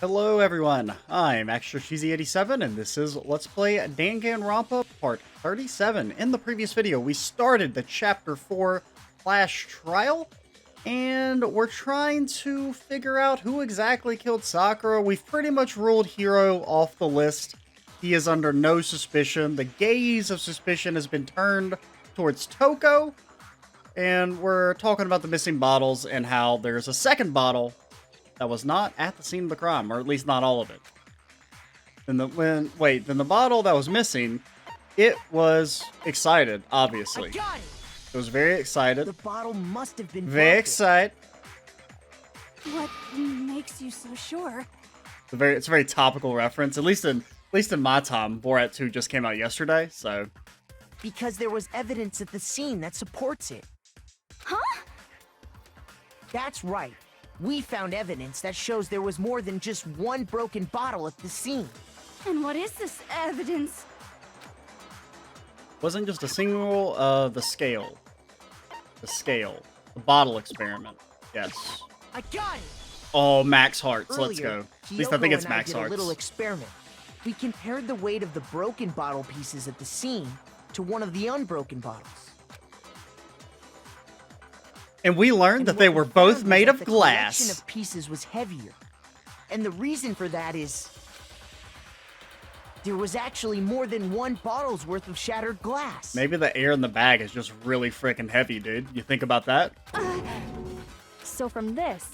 Hello everyone, I'm Extra Cheesy 87 and this is Let's Play Danganronpa Part 37. In the previous video, we started the Chapter 4 Flash trial, and we're trying to figure out who exactly killed Sakura. We've pretty much ruled Hiro off the list. He is under no suspicion. The gaze of suspicion has been turned towards Toko, and we're talking about the missing bottles and how there's a second bottle that was not at the scene of the crime, or at least not all of it. Then the bottle that was missing, it was excited, obviously. I got it. It was very excited. The bottle must have been Very broken. excited. What makes you so sure? It's a very topical reference. At least in my time, Borat 2 just came out yesterday, so Because there was evidence at the scene that supports it. Huh? That's right. We found evidence that shows there was more than just one broken bottle at the scene. And what is this evidence? wasn't just a single the scale. The bottle experiment. Yes. I got it. Oh, Max Hearts. Earlier, Let's go. At least I think Kyoko it's and I Max did Hearts. a little experiment. We compared the weight of the broken bottle pieces at the scene to one of the unbroken bottles. And we learned And that what they we were found both was made that of the glass. collection of pieces was heavier. And the reason for that is there was actually more than one bottle's worth of shattered glass. Maybe the air in the bag is just really freaking heavy, dude. You think about that? So from this,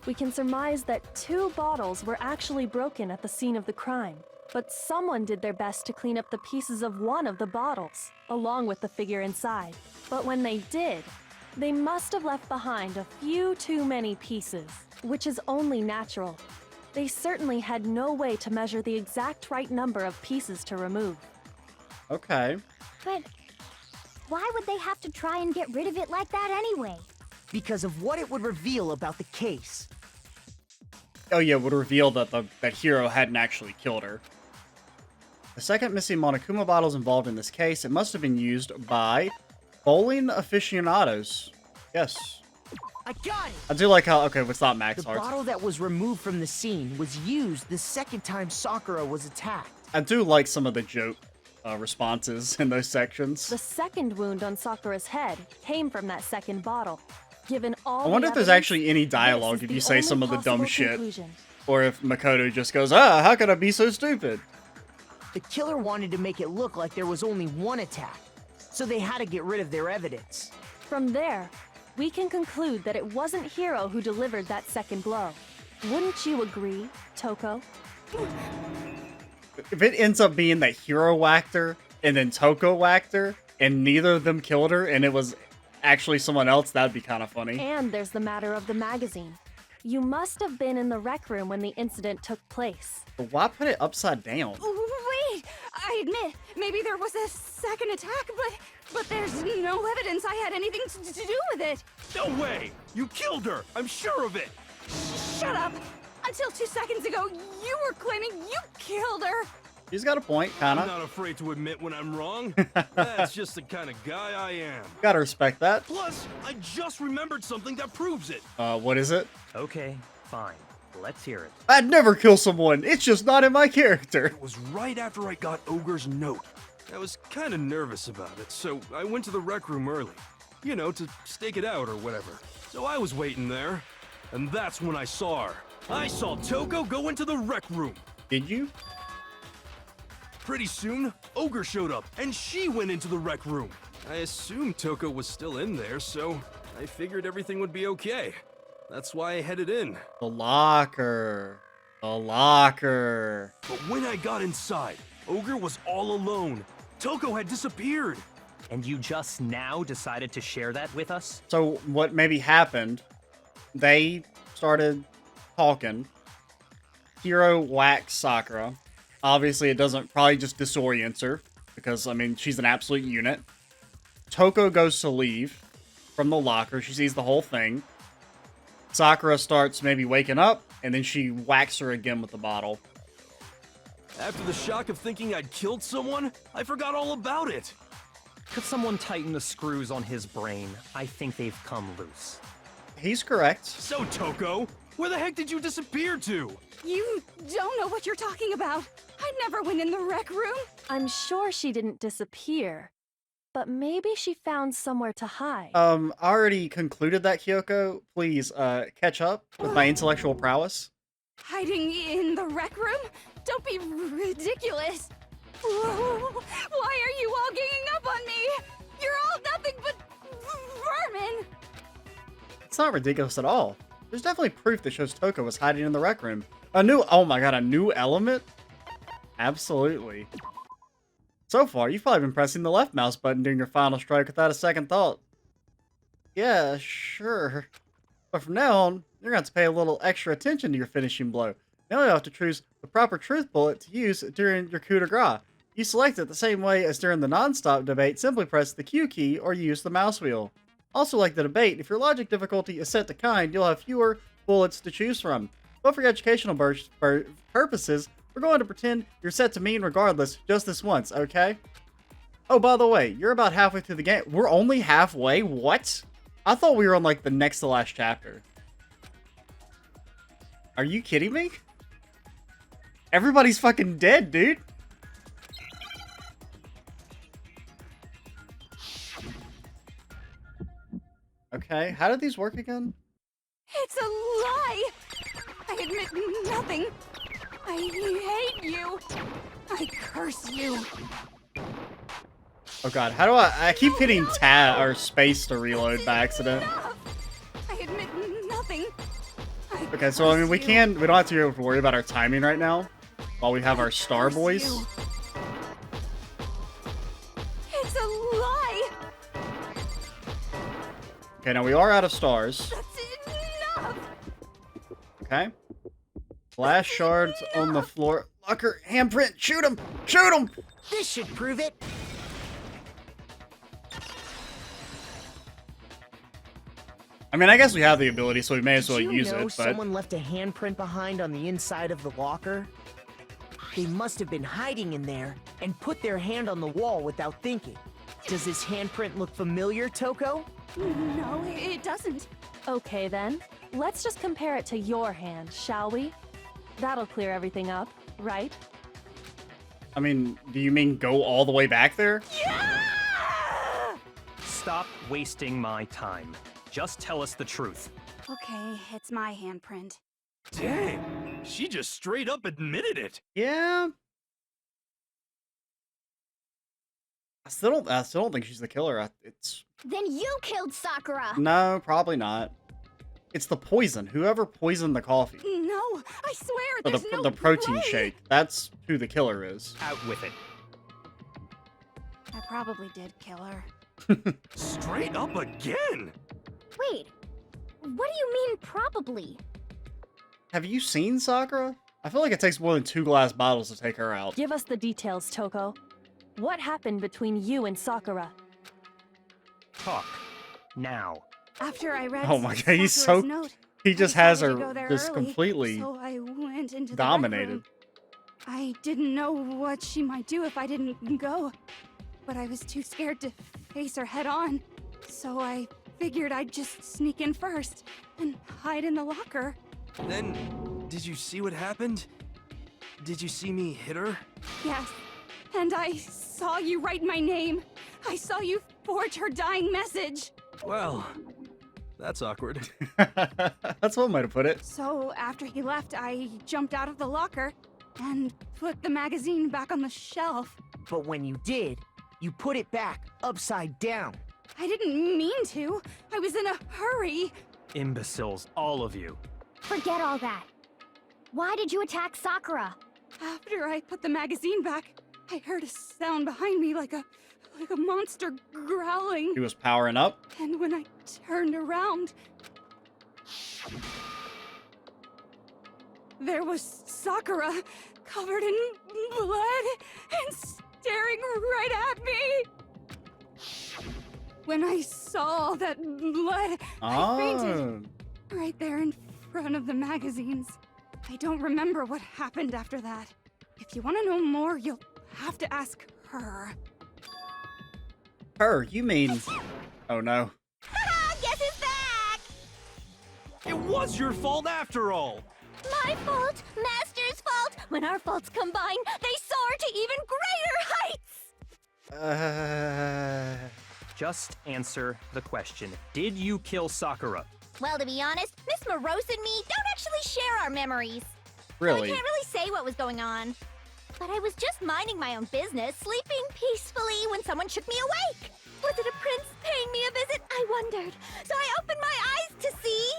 we can surmise that 2 bottles were actually broken at the scene of the crime. But someone did their best to clean up the pieces of one of the bottles, along with the figure inside. But when they did, they must have left behind a few too many pieces, which is only natural. They certainly had no way to measure the exact right number of pieces to remove. Okay. But why would they have to try and get rid of it like that anyway? Because of what it would reveal about the case. Oh yeah, it would reveal that that Hiro hadn't actually killed her. The second missing Monokuma bottles involved in this case, it must have been used by bowling aficionados. Yes. I got it! I do like how, okay, it's not Max The Hearts. bottle that was removed from the scene was used the second time Sakura was attacked. I do like some of the joke responses in those sections. The second wound on Sakura's head came from that second bottle. Given all I wonder the if there's evidence, actually any this dialogue is if the you say only some of the dumb possible shit. conclusion. Or if Makoto just goes, how could I be so stupid? The killer wanted to make it look like there was only one attack, so they had to get rid of their evidence. From there, we can conclude that it wasn't Hiro who delivered that second blow. Wouldn't you agree, Toko? If it ends up being that Hiro whacked her and then Toko whacked her and neither of them killed her and it was actually someone else, that'd be kind of funny. And there's the matter of the magazine. You must have been in the rec room when the incident took place. But why put it upside down? Wait! I admit, maybe there was a second attack, but there's no evidence I had anything to do with it. No way! You killed her! I'm sure of it! Shut up! Until 2 seconds ago, you were claiming you killed her! He's got a point, I'm kinda. not afraid to admit when I'm wrong. That's just the kind of guy I am. Gotta respect that. Plus, I just remembered something that proves it. What is it? Okay, fine. Let's hear it. I'd never kill someone. It's just not in my character. It was right after I got Ogre's note. I was kind of nervous about it, so I went to the rec room early. You know, to stake it out or whatever. So I was waiting there, and that's when I saw her. I saw Toko go into the rec room. Did you? Pretty soon, Ogre showed up, and she went into the rec room. I assumed Toko was still in there, so I figured everything would be okay. That's why I headed in. The locker. The locker. But when I got inside, Ogre was all alone. Toko had disappeared. And you just now decided to share that with us? So what maybe happened, they started talking. Hiro whacks Sakura. Obviously, it doesn't probably just disorients her because, I mean, she's an absolute unit. Toko goes to leave from the locker. She sees the whole thing. Sakura starts maybe waking up, and then she whacks her again with the bottle. After the shock of thinking I'd killed someone, I forgot all about it. Could someone tighten the screws on his brain? I think they've come loose. He's correct. So, Toko, Where the heck did you disappear to? You don't know what you're talking about. I never went in the rec room. I'm sure she didn't disappear, but maybe she found somewhere to hide. I already concluded that, Kyoko. Please, catch up with my intellectual prowess. Hiding in the rec room? Don't be ridiculous. Whoa, why are you all ganging up on me? You're all nothing but vermin. It's not ridiculous at all. There's definitely proof that shows Toko was hiding in the rec room. Oh my god, a new element? Absolutely. So far, you've probably been pressing the left mouse button during your final strike without a second thought. Yeah, sure. But from now on, you're going to have to pay a little extra attention to your finishing blow. Now you have to choose the proper truth bullet to use during your coup de grace. You select it the same way as during the non-stop debate, simply press the Q key or use the mouse wheel. Also like the debate, if your logic difficulty is set to kind, you'll have fewer bullets to choose from. But for educational purposes, we're going to pretend you're set to mean regardless, just this once, okay? Oh, by the way, you're about halfway through the game. We're only halfway? What? I thought we were on, like, the next to last chapter. Are you kidding me? Everybody's fucking dead, dude. Okay, how did these work again? It's a lie. I admit nothing. I hate you. I curse you. Oh god, how do I keep hitting tab or space to reload by accident. Enough. I admit nothing. I Okay, so I mean we curse you. don't have to worry about our timing right now while we have our star Curse boys. you. It's a lie. Okay, now we are out of stars. That's enough. Okay. Glass shards on the floor. Locker, handprint, shoot him! Shoot him! This should prove it. I mean, I guess we have the ability, so we may as well Did you use know it, but... someone left a handprint behind on the inside of the locker? They must have been hiding in there and put their hand on the wall without thinking. Does this handprint look familiar, Toko? No, it doesn't. Okay then, let's just compare it to your hand, shall we? That'll clear everything up, right? I mean, do you mean go all the way back there? Stop wasting my time. Just tell us the truth. Okay, it's my handprint. Dang, she just straight up admitted it. Yeah. I still don't think she's the killer. It's... Then you killed Sakura! No, probably not. It's the poison. Whoever poisoned the coffee. No, I swear, Or there's no the protein way. shake. That's who the killer is. Out with it. I probably did kill her. Straight up again. Wait, what do you mean probably? Have you seen Sakura? I feel like it takes more than 2 glass bottles to take her out. Give us the details, Toko. What happened between you and Sakura? Talk. Now. After I read Oh my god, he's so... Sakura's note, He just I has decided to her go there just early, completely so I went into the dominated. rec room. I didn't know what she might do if I didn't go, but I was too scared to face her head on. So I figured I'd just sneak in first and hide in the locker. Then, did you see what happened? Did you see me hit her? Yes, and I saw you write my name. I saw you forge her dying message. Well, that's awkward. That's one way to put it. So after he left, I jumped out of the locker and put the magazine back on the shelf. But when you did, you put it back upside down. I didn't mean to. I was in a hurry. Imbeciles, all of you. Forget all that. Why did you attack Sakura? After I put the magazine back, I heard a sound behind me like a monster growling. He was powering up. And when I turned around, there was Sakura, covered in blood and staring right at me. When I saw that blood, I fainted right there in front of the magazines. I don't remember what happened after that. If you want to know more, you'll have to ask her. Her, you mean... Oh no. Guess who's back? It was your fault after all. My fault, Master's fault. When our faults combine, they soar to even greater heights. Just answer the question. Did you kill Sakura? Well, to be honest, Miss Morose and me don't actually share our memories. So I Really? can't really say what was going on. But I was just minding my own business, sleeping peacefully when someone shook me awake. Was it a prince paying me a visit? I wondered. So I opened my eyes to see...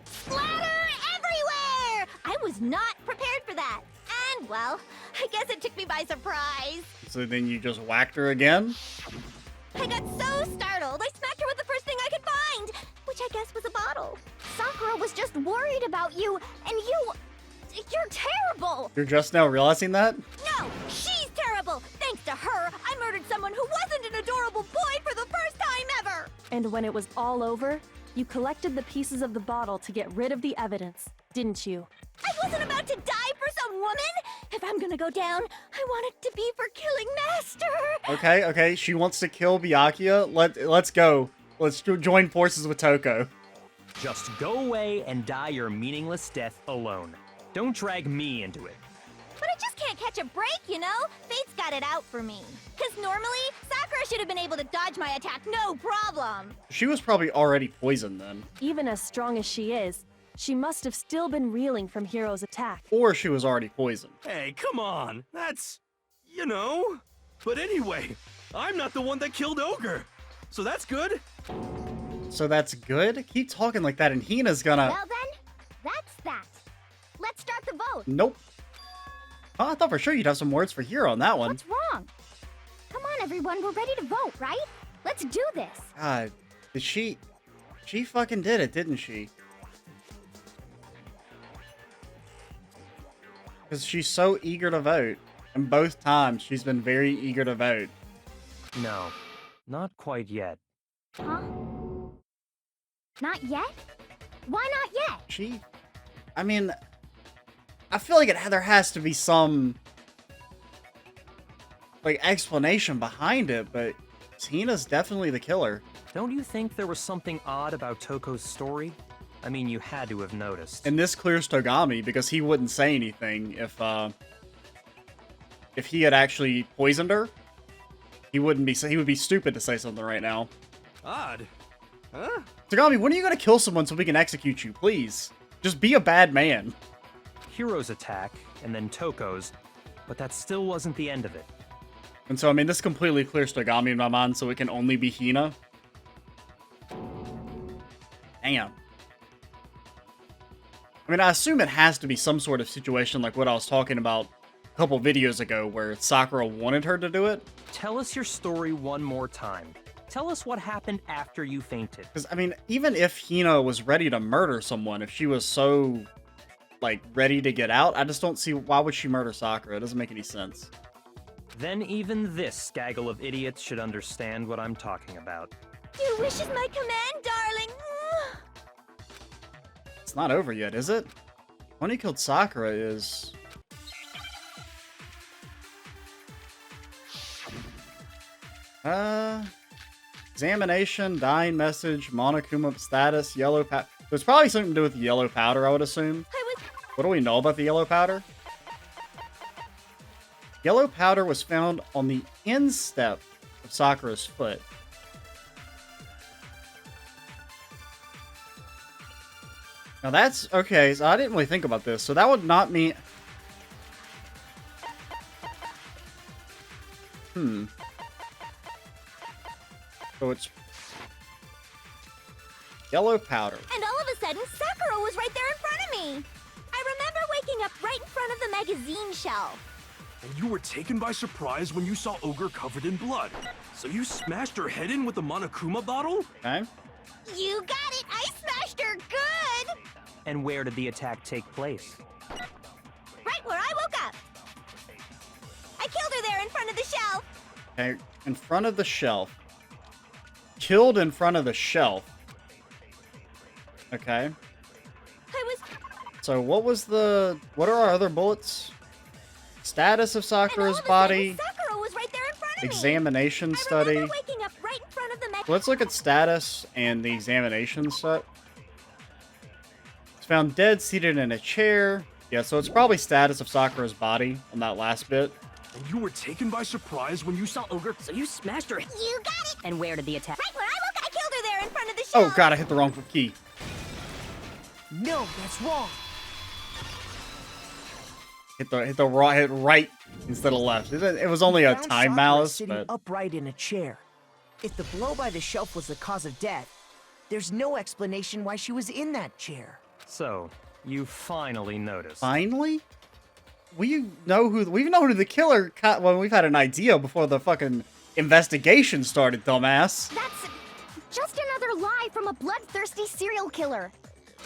splatter everywhere! I was not prepared for that. And, well, I guess it took me by surprise. So then you just whacked her again? I got so startled, I smacked her with the first thing I could find, which I guess was a bottle. Sakura was just worried about you, and you're terrible! You're just now realizing that? No, she's terrible! Thanks to her, I murdered someone who wasn't an adorable boy for the first time ever! And when it was all over, you collected the pieces of the bottle to get rid of the evidence, didn't you? I wasn't about to die for some woman! If I'm gonna go down, I want it to be for killing Master! Okay, she wants to kill Byakuya. Let's go. Let's join forces with Toko. Just go away and die your meaningless death alone. Don't drag me into it. But I just can't catch a break, you know? Fate's got it out for me. Cause normally, Sakura should have been able to dodge my attack no problem. She was probably already poisoned then. Even as strong as she is, she must have still been reeling from Hiro's attack. Or she was already poisoned. Hey, come on. That's, you know. But anyway, I'm not the one that killed Ogre. So that's good. So that's good? Keep talking like that and Hina's gonna... Well then, that's that. Let's start the vote. Nope. Oh, I thought for sure you'd have some words for Hiro on that one. What's wrong? Come on, everyone, we're ready to vote, right? Let's do this. God, did she fucking did it, didn't she? Because she's so eager to vote. And both times, she's been very eager to vote. No, not quite yet. Huh? Not yet? Why not yet? I mean, I feel like there has to be some, like, explanation behind it, but Tina's definitely the killer. Don't you think there was something odd about Toko's story? I mean, you had to have noticed. And this clears Togami, because he wouldn't say anything if he had actually poisoned her. He would be stupid to say something right now. Odd. Huh? Togami, when are you gonna kill someone so we can execute you, please? Just be a bad man. Hiro's attack, and then Toko's, but that still wasn't the end of it. And so, I mean, this completely clears Togami in my mind, so it can only be Hina. Damn. I mean, I assume it has to be some sort of situation like what I was talking about a couple videos ago, where Sakura wanted her to do it. Tell us your story one more time. Tell us what happened after you fainted. Because, I mean, even if Hina was ready to murder someone, if she was so, like, ready to get out, I just don't see why would she murder Sakura. It doesn't make any sense. Then even this gaggle of idiots should understand what I'm talking about. Your wish is my command, darling. It's not over yet, is it? When he killed Sakura is... Examination, dying message, Monokuma status, yellow powder. There's probably something to do with the yellow powder, I would assume. What do we know about the yellow powder? Yellow powder was found on the instep of Sakura's foot. Now that's... Okay, so I didn't really think about this. So that would not mean... So it's... yellow powder. And all of a sudden, Sakura was right there in front of me. I remember waking up right in front of the magazine shelf. And you were taken by surprise when you saw Ogre covered in blood. So you smashed her head in with the Monokuma bottle? Okay. You got it! I smashed her good! And where did the attack take place? Right where I woke up. I killed her there in front of the shelf. Okay, in front of the shelf. Killed in front of the shelf. Okay. I was... So what was the... What are our other bullets? Status of And all Sakura's of a body. sudden, Sakura was right there in front of me. Examination I study. remember waking up right in front of the Let's look at status and the examination set. It's found dead, seated in a chair. Yeah, so it's probably status of Sakura's body on that last bit. And you were taken by surprise when you saw Ogre. So you smashed her. You got it! And where did the attack? Right where I look, I killed her there in front of the Oh shelf! god, I hit the wrong key. No, that's wrong. Hit right instead of left. It was only a Found time Sakura malice, sitting but upright in a chair. If the blow by the shelf was the cause of death, there's no explanation why she was in that chair. So, you finally noticed. finally, we've known who the killer. Well, we've had an idea before the fucking investigation started, dumbass. That's just another lie from a bloodthirsty serial killer.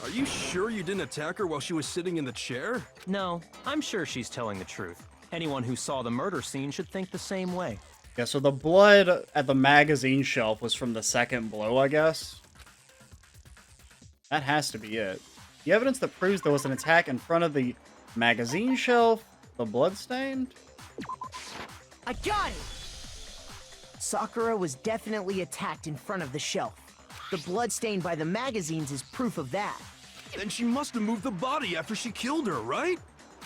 Are you sure you didn't attack her while she was sitting in the chair? No, I'm sure she's telling the truth. Anyone who saw the murder scene should think the same way. Yeah, so the blood at the magazine shelf was from the second blow, I guess. That has to be it. The evidence that proves there was an attack in front of the magazine shelf, the bloodstained. I got it! Sakura was definitely attacked in front of the shelf. The blood stain by the magazines is proof of that. Then she must have moved the body after she killed her, right?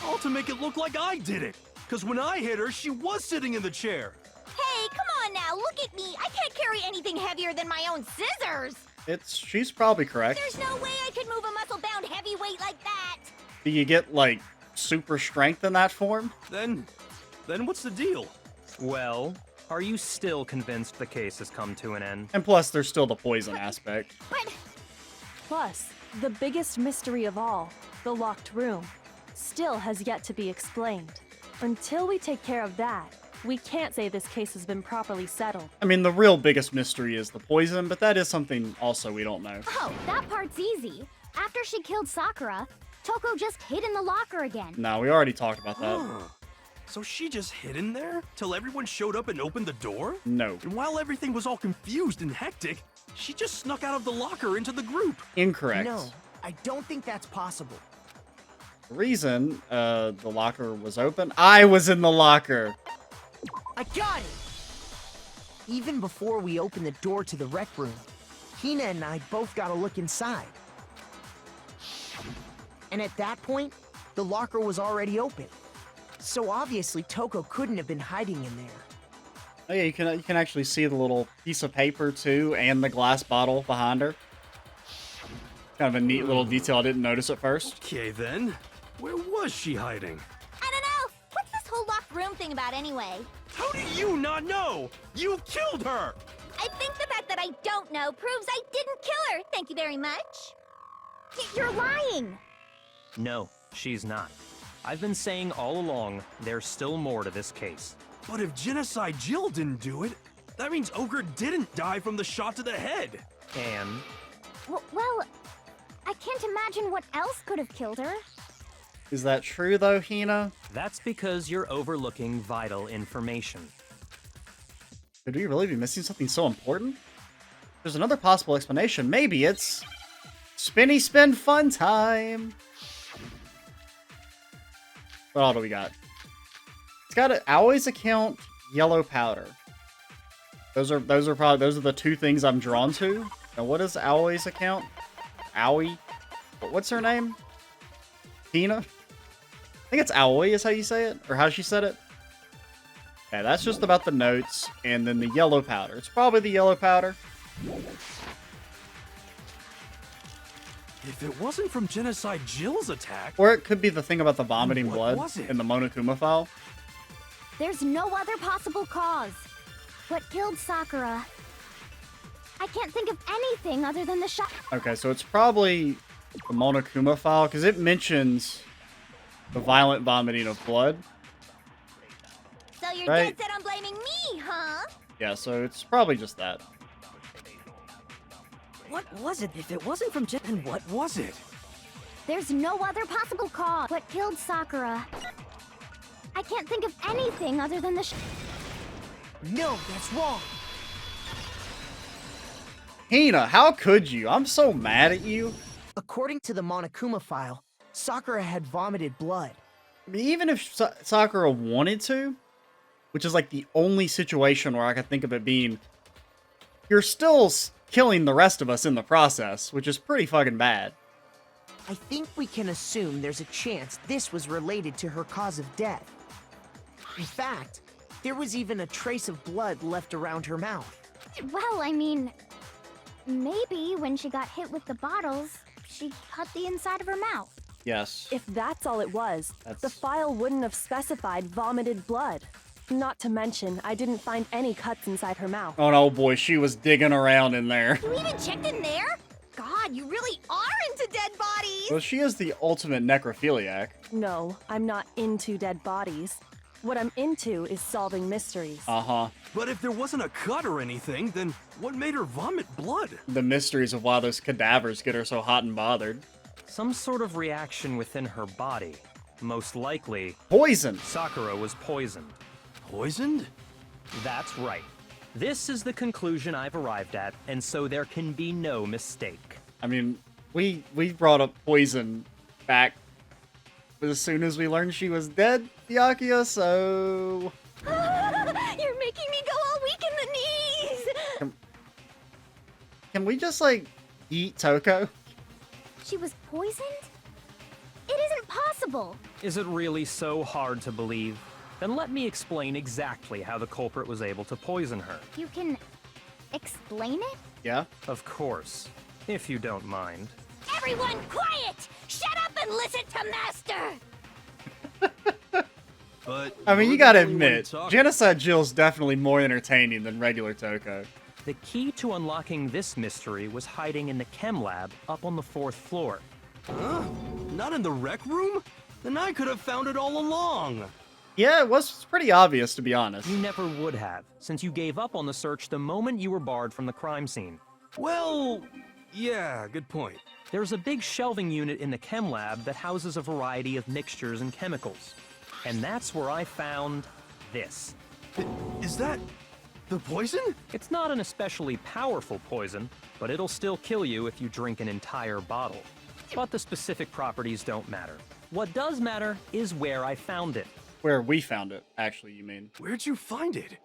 All to make it look like I did it. Because when I hit her, she was sitting in the chair. Hey, come on now, look at me. I can't carry anything heavier than my own scissors. She's probably correct. There's no way I could move a muscle-bound heavyweight like that. Do you get, like, super strength in that form? Then what's the deal? Well, are you still convinced the case has come to an end? And plus, there's still the poison aspect. But Plus, the biggest mystery of all, the locked room, still has yet to be explained. Until we take care of that, we can't say this case has been properly settled. I mean, the real biggest mystery is the poison, but that is something also we don't know. oh, that part's easy. After she killed Sakura, Toko just hid in the locker again. No, we already talked about that. Huh. So she just hid in there till everyone showed up and opened the door? No. And while everything was all confused and hectic, she just snuck out of the locker into the group. Incorrect. No, I don't think that's possible. The reason the locker was open, I was in the locker. I got it! Even before we opened the door to the rec room, Hina and I both got a look inside. And at that point, the locker was already open. So obviously Toko couldn't have been hiding in there. Oh yeah, you can actually see the little piece of paper too, and the glass bottle behind her. Kind of a neat little detail I didn't notice at first. Okay then, where was she hiding? I don't know. What's this whole locked room thing about anyway? How do you not know? You killed her! I think the fact that I don't know proves I didn't kill her. Thank you very much. You're lying. No, she's not. I've been saying all along, there's still more to this case. But if Genocide Jill didn't do it, that means Ogre didn't die from the shot to the head. And Well, I can't imagine what else could have killed her. Is that true though, Hina? that's because you're overlooking vital information. Could we really be missing something so important? There's another possible explanation. Maybe it's Spinny Spin Fun Time. What all do we got? It's got an Aoi's account, yellow powder. Those are the two things I'm drawn to. Now, what is Aoi's account? Aoi? What's her name? Tina? I think it's Aoi is how you say it, or how she said it. Yeah, that's just about the notes, and then the yellow powder. It's probably the yellow powder. If it wasn't from Genocide Jill's attack, Or it could be the thing about the vomiting What blood was it? in the Monokuma file. There's no other possible cause. What killed Sakura? I can't think of anything other than the shot. Okay, so it's probably the Monokuma file, because it mentions the violent vomiting of blood. So you're Right. dead set on blaming me, huh? Yeah, so it's probably just that. What was it? If it wasn't from Jen, then what? what was it? There's no other possible cause. What killed Sakura? I can't think of anything other than the No, that's wrong. Hina, how could you? I'm so mad at you. According to the Monokuma file, Sakura had vomited blood. I mean, even if Sakura wanted to, which is like the only situation where I could think of it being you're still killing the rest of us in the process, which is pretty fucking bad. I think we can assume there's a chance this was related to her cause of death. In fact, there was even a trace of blood left around her mouth. Well, I mean, maybe when she got hit with the bottles, she cut the inside of her mouth. Yes. If that's all it was, the That's- file wouldn't have specified vomited blood. Not to mention, I didn't find any cuts inside her mouth. Oh no, boy, she was digging around in there. You even checked in there? God, you really are into dead bodies! Well, she is the ultimate necrophiliac. No, I'm not into dead bodies. What I'm into is solving mysteries. Uh-huh. But if there wasn't a cut or anything, then what made her vomit blood? The mysteries of why those cadavers get her so hot and bothered. Some sort of reaction within her body. Most likely, Poison! Sakura was poisoned. Poisoned? That's right. This is the conclusion I've arrived at, and so there can be no mistake. I mean, we brought up poison back as soon as we learned she was dead, Byakuya, so... You're making me go all weak in the knees! Can we just, like, eat Toko? She was poisoned? It isn't possible! Is it really so hard to believe? Then let me explain exactly how the culprit was able to poison her. You can explain it? Yeah? Of course, if you don't mind. Everyone, quiet! Shut up and listen to Master! But I mean, you're you gotta the only one admit, talking. Genocide Jill's definitely more entertaining than regular Toko. The key to unlocking this mystery was hiding in the chem lab up on the 4th floor. Huh? Not in the rec room? Then I could have found it all along. Yeah, it was pretty obvious, to be honest. You never would have, since you gave up on the search the moment you were barred from the crime scene. Well, yeah, good point. There's a big shelving unit in the chem lab that houses a variety of mixtures and chemicals. And that's where I found this. Is that the poison? It's not an especially powerful poison, but it'll still kill you if you drink an entire bottle. But the specific properties don't matter. What does matter is where I found it. Where we found it, actually, you mean. Where'd you find it?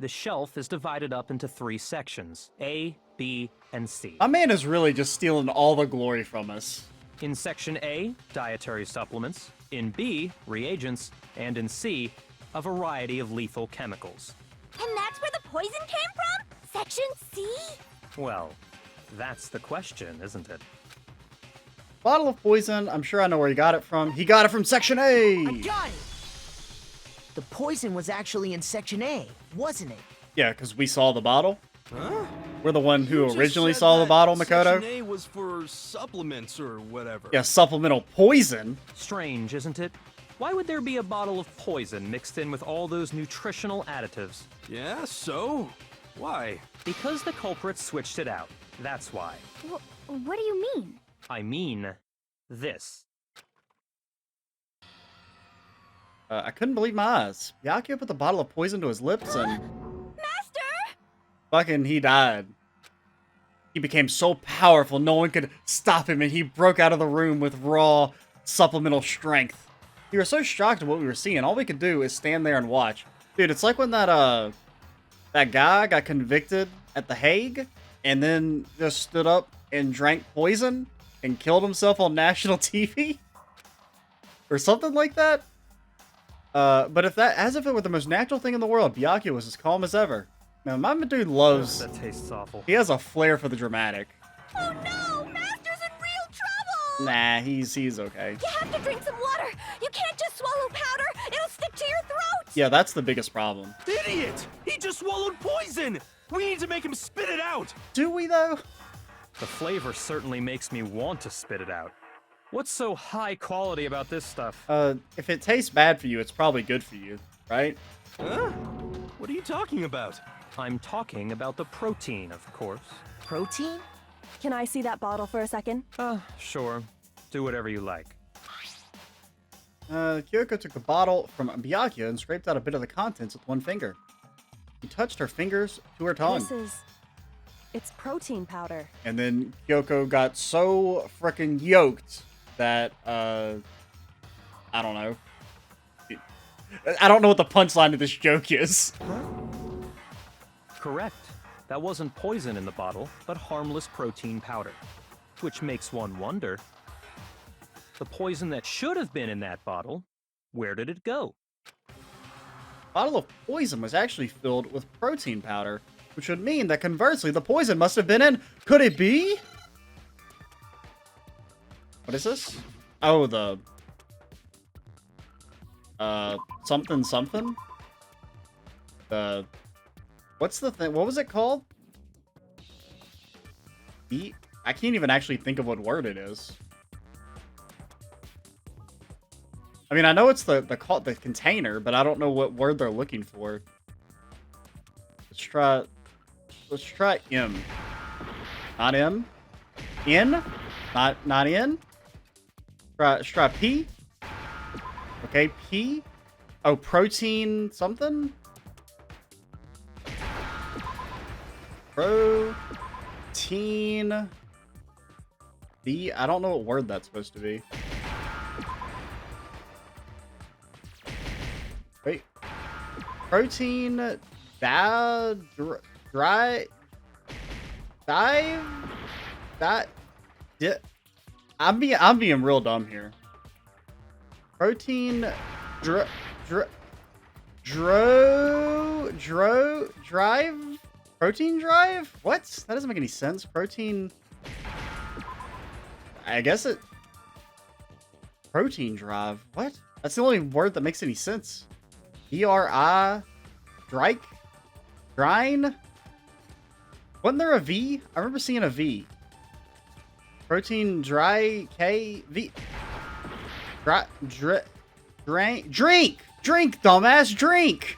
The shelf is divided up into 3 sections, A, B, and C. My man is really just stealing all the glory from us. In Section A, dietary supplements. In B, reagents. And in C, a variety of lethal chemicals. And that's where the poison came from? Section C? Well, that's the question, isn't it? Bottle of poison, I'm sure I know where he got it from. He got it from Section A! I got it! The poison was actually in Section A, wasn't it? Yeah, because we saw the bottle. Huh? We're the one who You just originally said saw the that bottle, Section Makoto. A was for supplements or whatever. Yeah, supplemental poison. Strange, isn't it? Why would there be a bottle of poison mixed in with all those nutritional additives? Yeah, so? Why? Because the culprit switched it out. That's why. What do you mean? I mean, this. I couldn't believe my eyes. Byakuya put the bottle of poison to his lips and Master! fucking he died. He became so powerful, no one could stop him, and he broke out of the room with raw, supplemental strength. We were so shocked at what we were seeing, all we could do is stand there and watch. Dude, it's like when that guy got convicted at The Hague, and then just stood up and drank poison, and killed himself on national TV? Or something like that? But as if it were the most natural thing in the world, Byakuya was as calm as ever. Man, my dude loves... That tastes awful. He has a flair for the dramatic. Oh no! Master's in real trouble! Nah, he's okay. You have to drink some water! You can't just swallow powder! It'll stick to your throat! Yeah, that's the biggest problem. Idiot! He just swallowed poison! We need to make him spit it out! Do we, though? The flavor certainly makes me want to spit it out. What's so high quality about this stuff? If it tastes bad for you, it's probably good for you, right? Huh? What are you talking about? I'm talking about the protein, of course. Protein? Can I see that bottle for a second? Sure. Do whatever you like. Kyoko took the bottle from Byakuya and scraped out a bit of the contents with one finger. He touched her fingers to her tongue. It's protein powder. And then Kyoko got so frickin' yoked that, I don't know. I don't know what the punchline of this joke is. Correct. That wasn't poison in the bottle, but harmless protein powder. Which makes one wonder, the poison that should have been in that bottle, where did it go? Bottle of poison was actually filled with protein powder, which would mean that conversely, the poison must have been in. Could it be? What is this? Oh, the something something. What's the thing? What was it called? I can't even actually think of what word it is. I mean, I know it's the container, but I don't know what word they're looking for. Let's try M. Not M. In. Not in. Let's try P. Okay, P. Oh, protein something? Protein. D. I don't know what word that's supposed to be. Wait. Protein. Bad. Dry. Dive. That. I'm being real dumb here. Protein. Drive. Protein drive? What? That doesn't make any sense. Protein. I guess it. Protein drive. What? That's the only word that makes any sense. E-R-I. Drike? Drine? Wasn't there a V? I remember seeing a V. Protein dry K V. Drink, dumbass, drink.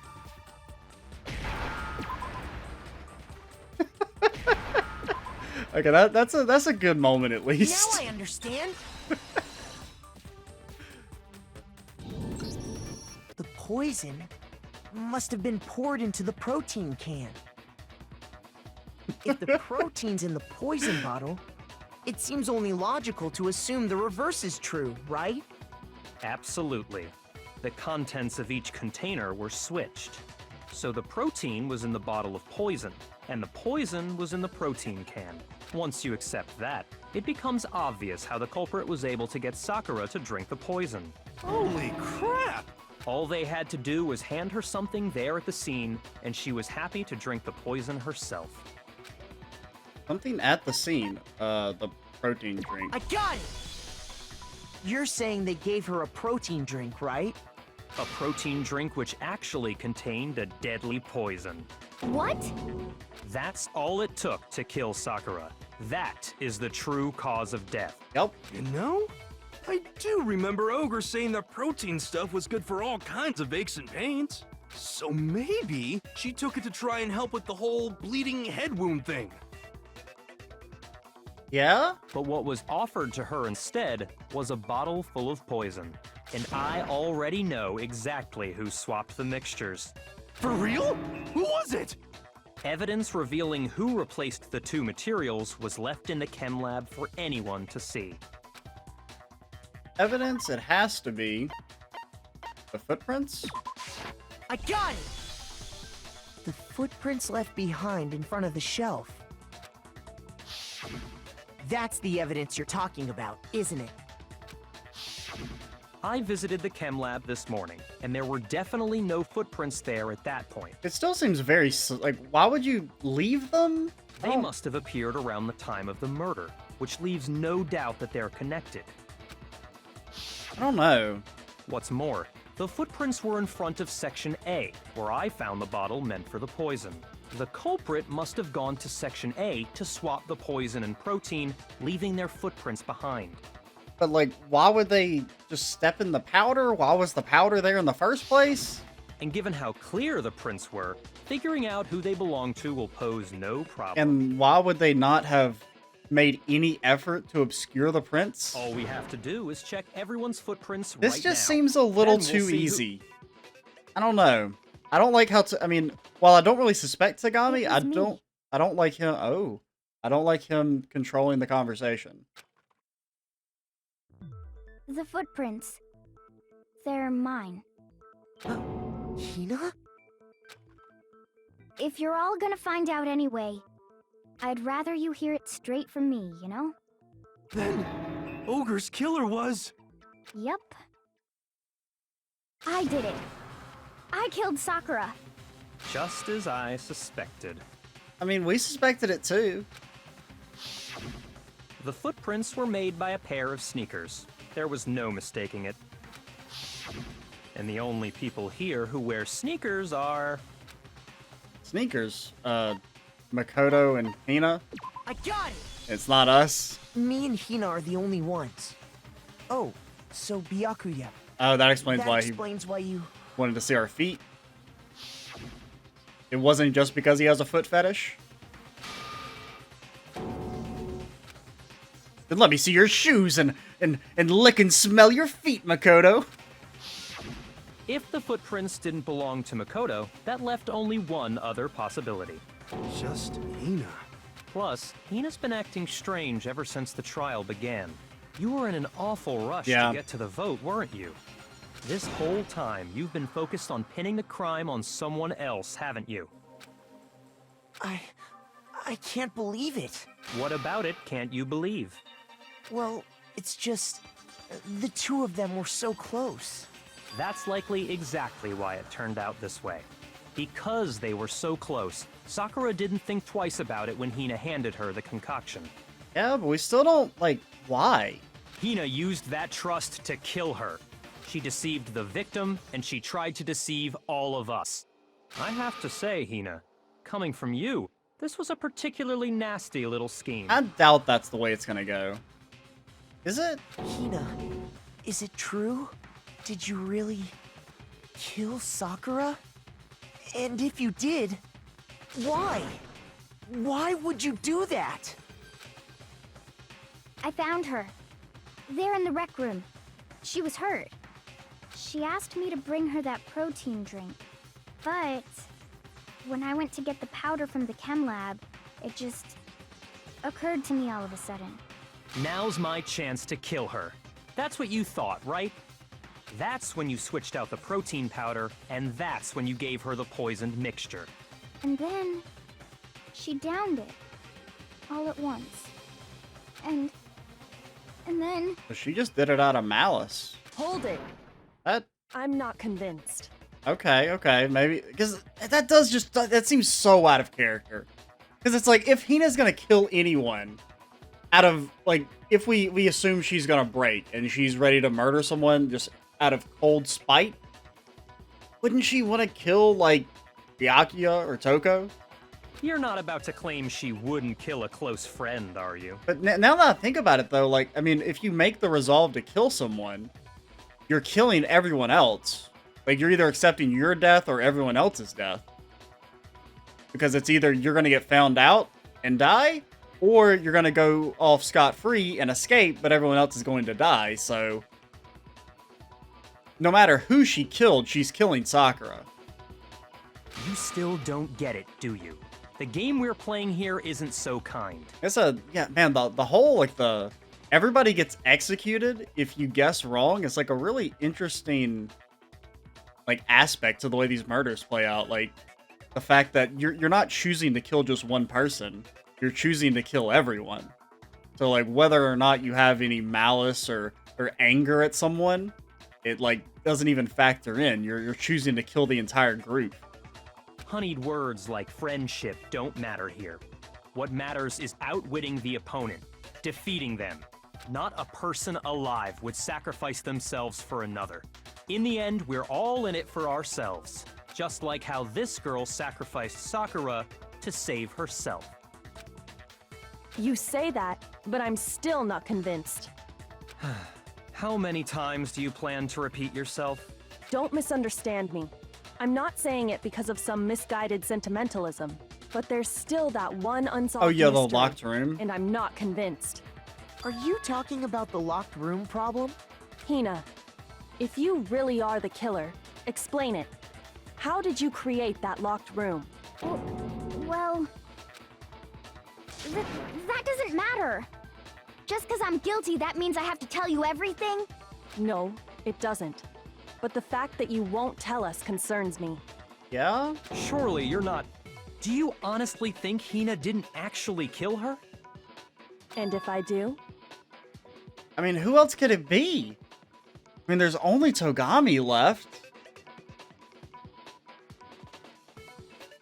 Okay, that's a good moment at least. Now I understand. The poison must have been poured into the protein can. If the protein's in the poison bottle, it seems only logical to assume the reverse is true, right? Absolutely. The contents of each container were switched. So the protein was in the bottle of poison, and the poison was in the protein can. Once you accept that, it becomes obvious how the culprit was able to get Sakura to drink the poison. Holy crap! All they had to do was hand her something there at the scene, and she was happy to drink the poison herself. Something at the scene. The protein drink. I got it! You're saying they gave her a protein drink, right? A protein drink which actually contained a deadly poison. What? That's all it took to kill Sakura. That is the true cause of death. Yep. You know, I do remember Ogre saying that protein stuff was good for all kinds of aches and pains. So maybe she took it to try and help with the whole bleeding head wound thing. Yeah? But what was offered to her instead was a bottle full of poison. And I already know exactly who swapped the mixtures. For real? Who was it? Evidence revealing who replaced the two materials was left in the chem lab for anyone to see. Evidence, it has to be the footprints? I got it! The footprints left behind in front of the shelf. That's the evidence you're talking about, isn't it? I visited the chem lab this morning, and there were definitely no footprints there at that point. It still seems very, like, why would you leave them? They must have appeared around the time of the murder, which leaves no doubt that they're connected. I don't know. What's more, the footprints were in front of Section A, where I found the bottle meant for the poison. The culprit must have gone to Section A to swap the poison and protein, leaving their footprints behind. But, like, why would they just step in the powder? Why was the powder there in the first place? And given how clear the prints were, figuring out who they belong to will pose no problem. And why would they not have made any effort to obscure the prints? All we have to do is check everyone's footprints This right just now. seems a little Then we'll too see who- easy. I don't know. I don't like how I mean, while I don't really suspect Togami, It I was me. don't like him. Oh, I don't like him controlling the conversation. The footprints. They're mine. Hina? if you're all gonna find out anyway, I'd rather you hear it straight from me, you know? Then, Ogre's killer was... Yep. I did it. I killed Sakura. Just as I suspected. I mean, we suspected it too. The footprints were made by a pair of sneakers. There was no mistaking it. And the only people here who wear sneakers are... Sneakers. Makoto and Hina. I got it! It's not us. Me and Hina are the only ones. Oh, so Byakuya. Oh, that explains That why he explains why you... wanted to see our feet. It wasn't just because he has a foot fetish. Then let me see your shoes and lick and smell your feet, Makoto. If the footprints didn't belong to Makoto, that left only one other possibility. Just Hina. Plus, Hina's been acting strange ever since the trial began. You were in an awful rush Yeah. to get to the vote, weren't you? This whole time, you've been focused on pinning the crime on someone else, haven't you? I can't believe it. What about it can't you believe? Well, it's just... the two of them were so close. That's likely exactly why it turned out this way. Because they were so close, Sakura didn't think twice about it when Hina handed her the concoction. Yeah, but we still don't, like, why? Hina used that trust to kill her. She deceived the victim, and she tried to deceive all of us. I have to say, Hina, coming from you, this was a particularly nasty little scheme. I doubt that's the way it's gonna go. Is it? Hina, is it true? Did you really... kill Sakura? And if you did, why? Why would you do that? I found her. There in the rec room. She was hurt. She asked me to bring her that protein drink. But when I went to get the powder from the chem lab, it just occurred to me all of a sudden. Now's my chance to kill her. That's what you thought, right? That's when you switched out the protein powder, and that's when you gave her the poisoned mixture. And then she downed it all at once. And then But she just did it out of malice. Hold it. That... I'm not convinced. Okay, maybe... Because that seems so out of character. Because it's like, if Hina's gonna kill anyone, out of, like, if we assume she's gonna break, and she's ready to murder someone just out of cold spite, wouldn't she want to kill, like, Byakuya or Toko? You're not about to claim she wouldn't kill a close friend, are you? But now that I think about it, though, like, I mean, if you make the resolve to kill someone, you're killing everyone else. Like, you're either accepting your death or everyone else's death. Because it's either you're going to get found out and die, or you're going to go off scot-free and escape, but everyone else is going to die, so... No matter who she killed, she's killing Sakura. You still don't get it, do you? The game we're playing here isn't so kind. Yeah, man, the whole, like, everybody gets executed if you guess wrong. It's, like, a really interesting, like, aspect to the way these murders play out. Like, the fact that you're not choosing to kill just one person. You're choosing to kill everyone. So, like, whether or not you have any malice or anger at someone, it, like, doesn't even factor in. You're choosing to kill the entire group. Honeyed words like friendship don't matter here. What matters is outwitting the opponent, defeating them. Not a person alive would sacrifice themselves for another. In the end, we're all in it for ourselves. Just like how this girl sacrificed Sakura to save herself. You say that, but I'm still not convinced. How many times do you plan to repeat yourself? Don't misunderstand me. I'm not saying it because of some misguided sentimentalism, but there's still that one unsolved Oh yeah, the mystery, locked room? and I'm not convinced. Are you talking about the locked room problem? Hina, if you really are the killer, explain it. How did you create that locked room? Well, that doesn't matter. Just because I'm guilty, that means I have to tell you everything? No, it doesn't. But the fact that you won't tell us concerns me. Yeah? Surely you're not Do you honestly think Hina didn't actually kill her? And if I do? I mean, who else could it be? I mean, there's only Togami left.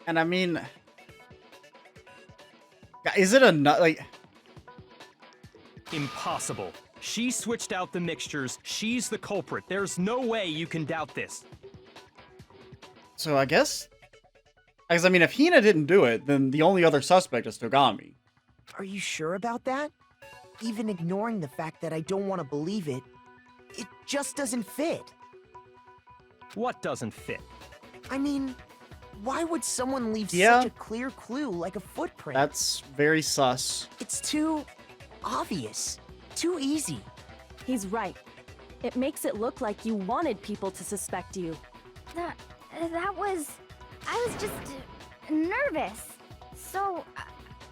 And I mean, is it like... Impossible. She switched out the mixtures. She's the culprit. There's no way you can doubt this. So I guess... Because, I mean, if Hina didn't do it, then the only other suspect is Togami. Are you sure about that? Even ignoring the fact that I don't want to believe it, it just doesn't fit. What doesn't fit? I mean, why would someone leave Yeah. such a clear clue like a footprint? That's very sus. It's too obvious, too easy. He's right. It makes it look like you wanted people to suspect you. That was... I was just nervous. So,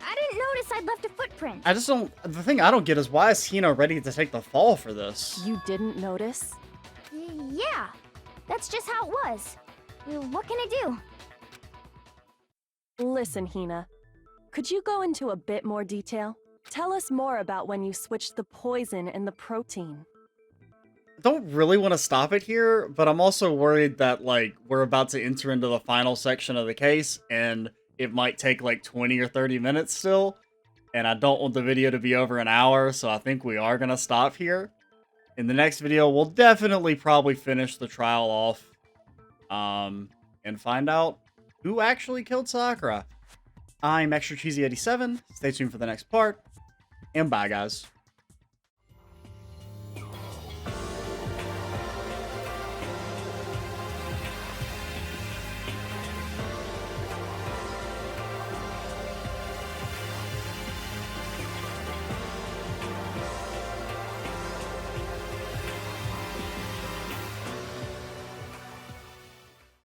I didn't notice I'd left a footprint. I just don't... The thing I don't get is why is Hina ready to take the fall for this? You didn't notice? Yeah, that's just how it was. What can I do? Listen, Hina. Could you go into a bit more detail? Tell us more about when you switched the poison and the protein. I don't really want to stop it here, but I'm also worried that, like, we're about to enter into the final section of the case, and it might take, like, 20 or 30 minutes still, and I don't want the video to be over an hour, so I think we are going to stop here. In the next video, we'll definitely probably finish the trial off, and find out who actually killed Sakura. I'm Extra Cheesy 87. Stay tuned for the next part, and bye, guys.